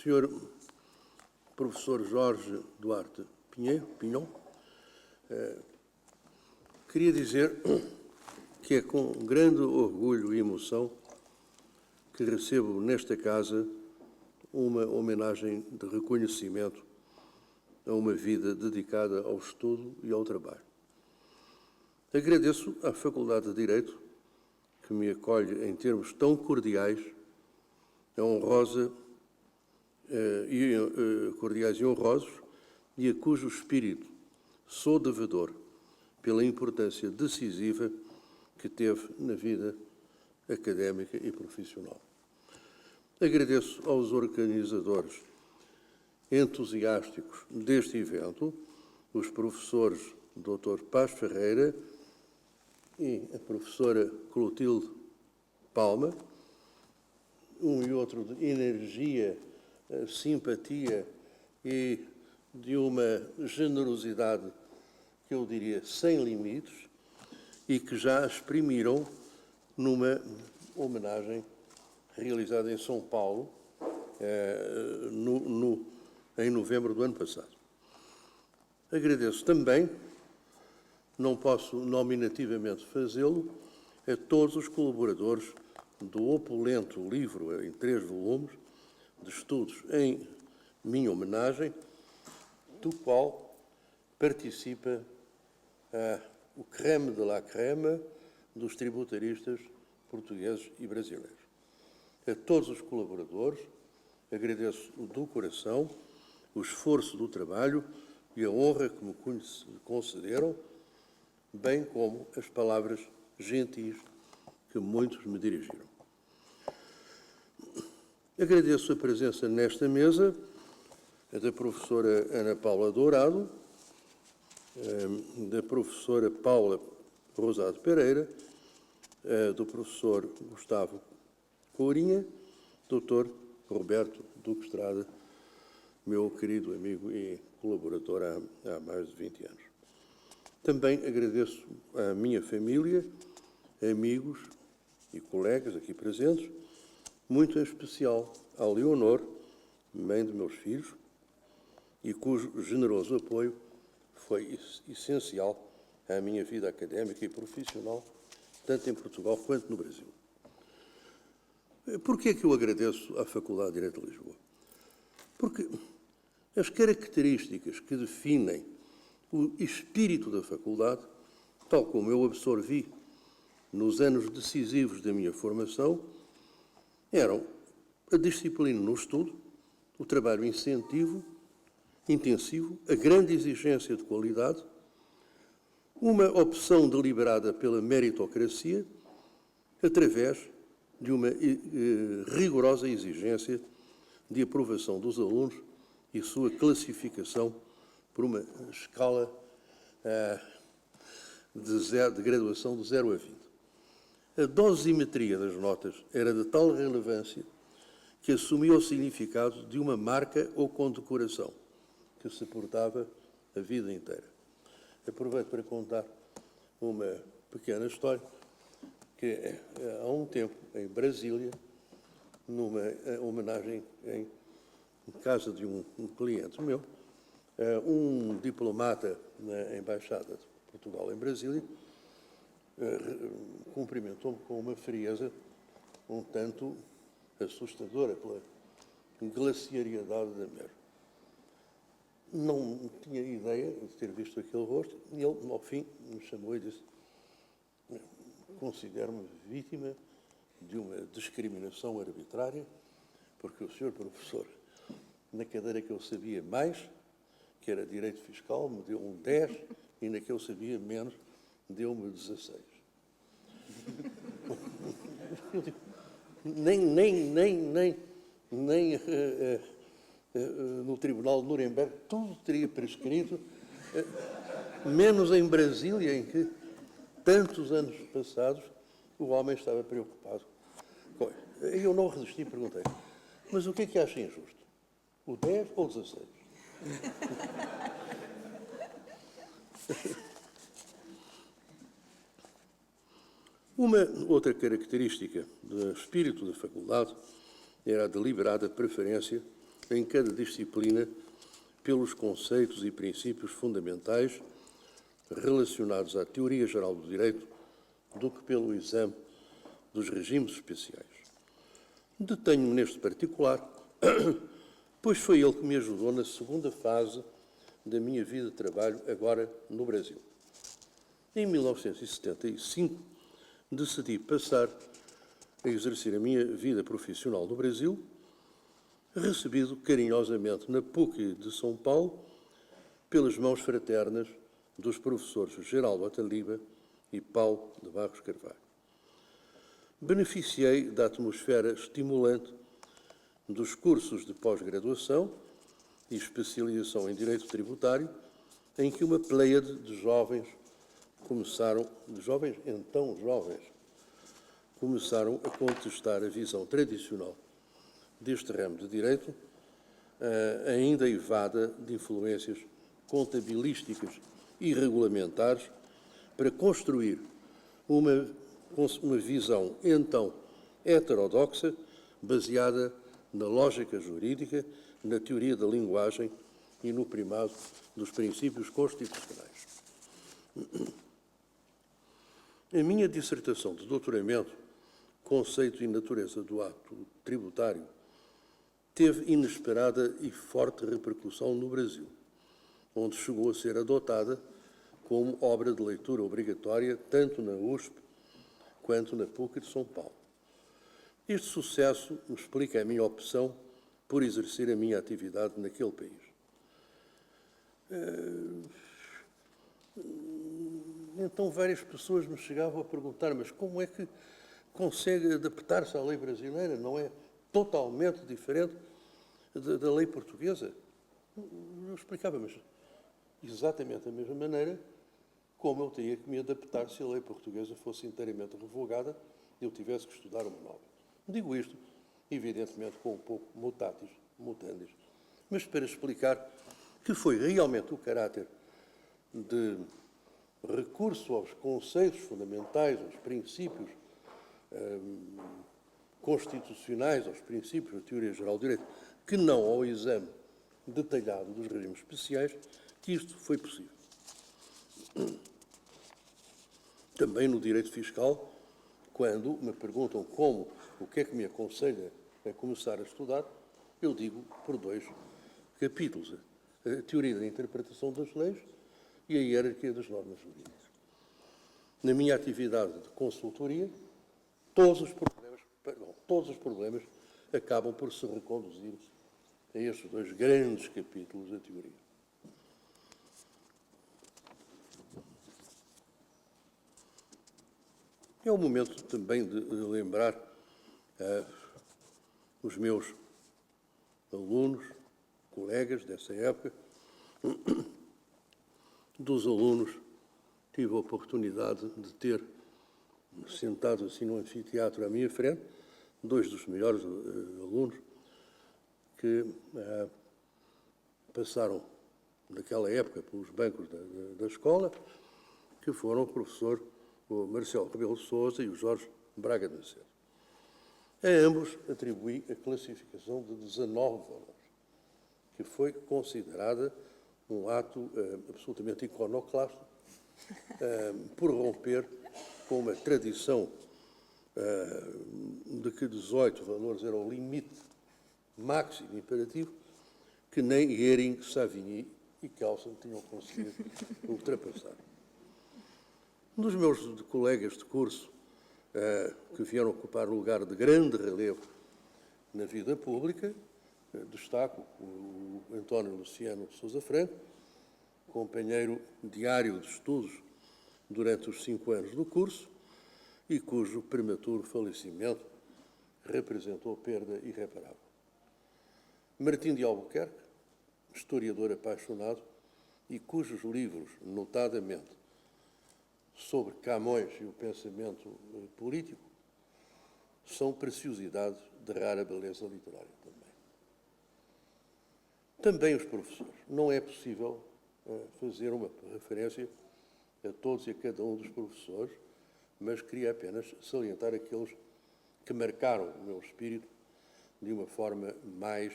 Senhor Professor Jorge Duarte Pinhon, queria dizer que é com grande orgulho e emoção que recebo nesta casa uma homenagem de reconhecimento a uma vida dedicada ao estudo e ao trabalho. Agradeço à Faculdade de Direito, que me acolhe em termos tão cordiais, honrosos e a cujo espírito sou devedor pela importância decisiva que teve na vida académica e profissional. Agradeço aos organizadores entusiásticos deste evento, os professores Dr. Paz Ferreira e a professora Clotilde Palma, um e outro de energia, simpatia e de uma generosidade que eu diria sem limites e que já exprimiram numa homenagem realizada em São Paulo em novembro do ano passado. Agradeço também, não posso nominativamente fazê-lo, a todos os colaboradores do opulento livro em 3 volumes de estudos em minha homenagem, do qual participa o crème de la crème dos tributaristas portugueses e brasileiros. A todos os colaboradores, agradeço do coração o esforço do trabalho e a honra que me concederam, bem como as palavras gentis que muitos me dirigiram. Agradeço a presença nesta mesa da professora Ana Paula Dourado, da professora Paula Rosado Pereira, do professor Gustavo Courinha, Dr. Roberto Duque Estrada, meu querido amigo e colaborador há mais de 20 anos. Também agradeço à minha família, amigos e colegas aqui presentes, muito em especial à Leonor, mãe de meus filhos, e cujo generoso apoio foi essencial à minha vida académica e profissional, tanto em Portugal quanto no Brasil. Por que é que eu agradeço à Faculdade de Direito de Lisboa? Porque as características que definem o espírito da faculdade, tal como eu absorvi nos anos decisivos da minha formação, eram a disciplina no estudo, o trabalho intensivo, a grande exigência de qualidade, uma opção deliberada pela meritocracia, através de uma rigorosa exigência de aprovação dos alunos e sua classificação por uma escala de graduação de 0 a 20. A dosimetria das notas era de tal relevância que assumia o significado de uma marca ou condecoração que se portava a vida inteira. Aproveito para contar uma pequena história que há um tempo, em Brasília, numa homenagem em casa de um cliente meu, um diplomata na Embaixada de Portugal em Brasília cumprimentou-me com uma frieza um tanto assustadora pela glaciariedade da mulher. Não tinha ideia de ter visto aquele rosto e ele, ao fim, me chamou e disse: considero-me vítima de uma discriminação arbitrária porque o senhor professor, na cadeira que eu sabia mais, que era Direito Fiscal, me deu um 10 e na que eu sabia menos, deu-me 16. Eu digo, nem no Tribunal de Nuremberg tudo teria prescrito, menos em Brasília, em que, tantos anos passados, o homem estava preocupado. Eu não resisti e perguntei: mas o que é que acha injusto? O 10 ou o 16? Uma outra característica do espírito da faculdade era a deliberada preferência em cada disciplina pelos conceitos e princípios fundamentais relacionados à teoria geral do direito do que pelo exame dos regimes especiais. Detenho-me neste particular, pois foi ele que me ajudou na segunda fase da minha vida de trabalho, agora no Brasil. Em 1975, decidi passar a exercer a minha vida profissional no Brasil, recebido carinhosamente na PUC de São Paulo pelas mãos fraternas dos professores Geraldo Ataliba e Paulo de Barros Carvalho. Beneficiei da atmosfera estimulante dos cursos de pós-graduação e especialização em Direito Tributário, em que uma pleiade de jovens começaram a contestar a visão tradicional deste ramo de direito, ainda eivada de influências contabilísticas e regulamentares, para construir uma visão, então, heterodoxa, baseada na lógica jurídica, na teoria da linguagem e no primado dos princípios constitucionais. A minha dissertação de doutoramento, Conceito e Natureza do Ato Tributário, teve inesperada e forte repercussão no Brasil, onde chegou a ser adotada como obra de leitura obrigatória tanto na USP quanto na PUC de São Paulo. Este sucesso explica a minha opção por exercer a minha atividade naquele país. Então várias pessoas me chegavam a perguntar, mas como é que consegue adaptar-se à lei brasileira? Não é totalmente diferente da lei portuguesa? Eu explicava, mas exatamente da mesma maneira como eu teria que me adaptar se a lei portuguesa fosse inteiramente revogada e eu tivesse que estudar uma nova. Digo isto, evidentemente, com um pouco mutatis mutandis, mas para explicar que foi realmente o caráter de recurso aos conceitos fundamentais, aos princípios constitucionais, aos princípios da teoria geral do direito, que não ao exame detalhado dos regimes especiais, que isto foi possível. Também no direito fiscal, quando me perguntam o que é que me aconselha a começar a estudar, eu digo por dois capítulos: a teoria da interpretação das leis e a hierarquia das normas jurídicas. Na minha atividade de consultoria, todos os problemas acabam por se reconduzir a estes dois grandes capítulos da teoria. É o momento também de lembrar os meus alunos, colegas dessa época. Dos alunos, tive a oportunidade de ter, sentado assim no anfiteatro à minha frente, dois dos melhores alunos que passaram, naquela época, pelos bancos da escola, que foram o professor Marcelo Rebelo de Sousa e o Jorge Braga de Macedo. A ambos atribuí a classificação de 19 valores, que foi considerada um ato absolutamente iconoclasta, por romper com uma tradição de que 18 valores era o limite máximo imperativo, que nem Hering, Savigny e Kelsen tinham conseguido ultrapassar. Um dos meus colegas de curso, que vieram ocupar lugar de grande relevo na vida pública, destaco o António Luciano Sousa Franco, companheiro diário de estudos durante os 5 anos do curso e cujo prematuro falecimento representou perda irreparável. Martim de Albuquerque, historiador apaixonado e cujos livros, notadamente, sobre Camões e o pensamento político, são preciosidades de rara beleza literária também. Também os professores. Não é possível fazer uma referência a todos e a cada um dos professores, mas queria apenas salientar aqueles que marcaram o meu espírito de uma forma mais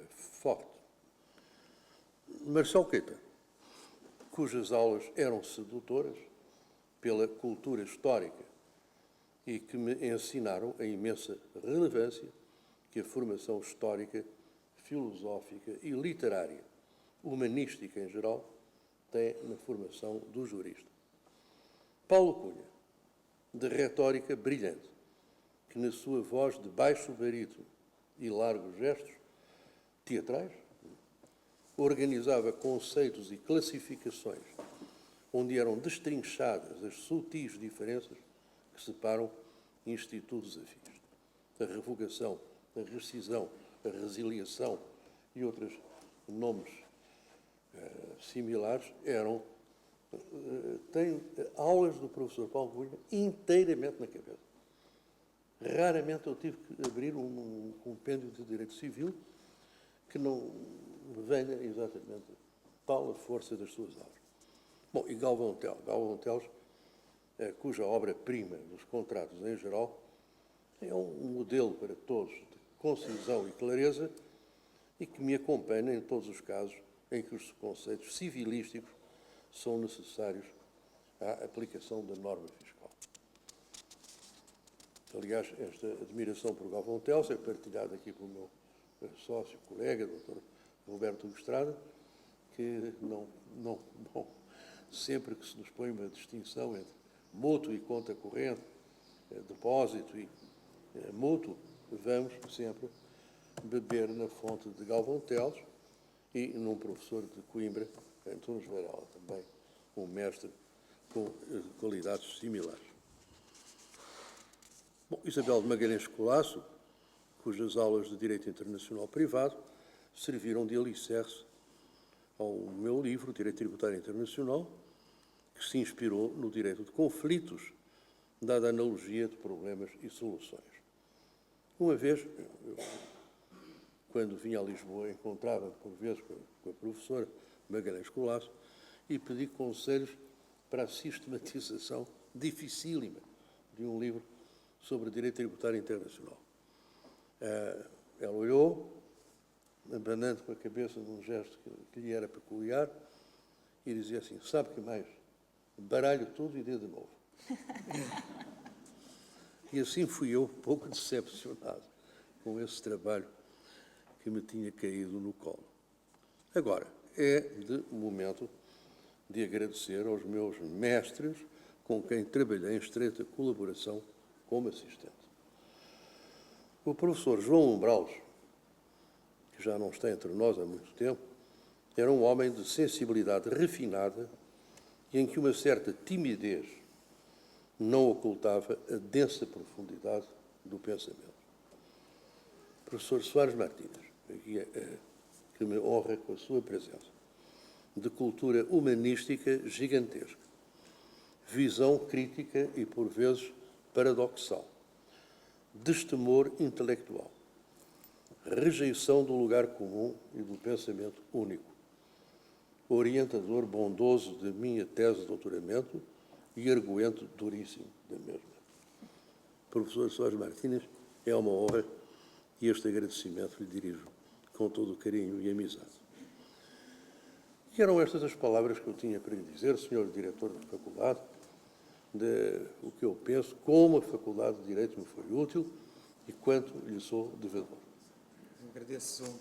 forte. Marcelo Caetano, cujas aulas eram sedutoras pela cultura histórica e que me ensinaram a imensa relevância que a formação histórica, filosófica e literária, humanística em geral, tem na formação do jurista. Paulo Cunha, de retórica brilhante, que na sua voz de baixo barítono e largos gestos teatrais, organizava conceitos e classificações onde eram destrinchadas as sutis diferenças que separam institutos afins. A revogação, a rescisão, a resiliação e outros nomes similares eram... Tenho aulas do professor Paulo Cunha inteiramente na cabeça. Raramente eu tive que abrir um compêndio de direito civil que não venha exatamente tal a força das suas aulas. Bom, e Galvão Teles, cuja obra-prima dos contratos em geral é um modelo para todos de concisão e clareza e que me acompanha em todos os casos em que os conceitos civilísticos são necessários à aplicação da norma fiscal. Aliás, esta admiração por Galvão Teles é partilhada aqui pelo meu sócio, colega, Dr. Roberto Hugo Estrada, que sempre que se nos põe uma distinção entre mútuo e conta corrente, depósito e mútuo, vamos sempre beber na fonte de Galvão Teles e num professor de Coimbra, Antunes Varela, também um mestre com qualidades similares. Bom, Isabel de Magalhães Colasso, cujas aulas de Direito Internacional Privado serviram de alicerce ao meu livro, Direito Tributário Internacional, que se inspirou no direito de conflitos, dada a analogia de problemas e soluções. Uma vez, quando vinha a Lisboa, encontrava por vezes com a professora Magalhães Colasso e pedi conselhos para a sistematização dificílima de um livro sobre Direito Tributário Internacional. Ela olhou, abanando com a cabeça num gesto que lhe era peculiar, e dizia assim: sabe que mais? Baralho tudo e dê de novo. E assim fui eu, um pouco decepcionado com esse trabalho que me tinha caído no colo. Agora, é de momento de agradecer aos meus mestres com quem trabalhei em estreita colaboração como assistente. O professor João Umbraus, que já não está entre nós há muito tempo, era um homem de sensibilidade refinada e em que uma certa timidez não ocultava a densa profundidade do pensamento. Professor Soares Martínez, aqui que me honra com a sua presença, de cultura humanística gigantesca, visão crítica e, por vezes, paradoxal, destemor intelectual, rejeição do lugar comum e do pensamento único, orientador bondoso da minha tese de doutoramento e arguento duríssimo da mesma. Professor Soares Martínez, é uma honra e este agradecimento lhe dirijo com todo o carinho e amizade. E eram estas as palavras que eu tinha para lhe dizer, Sr. Diretor da Faculdade, de o que eu penso, como a Faculdade de Direito me foi útil e quanto lhe sou devedor. Agradeço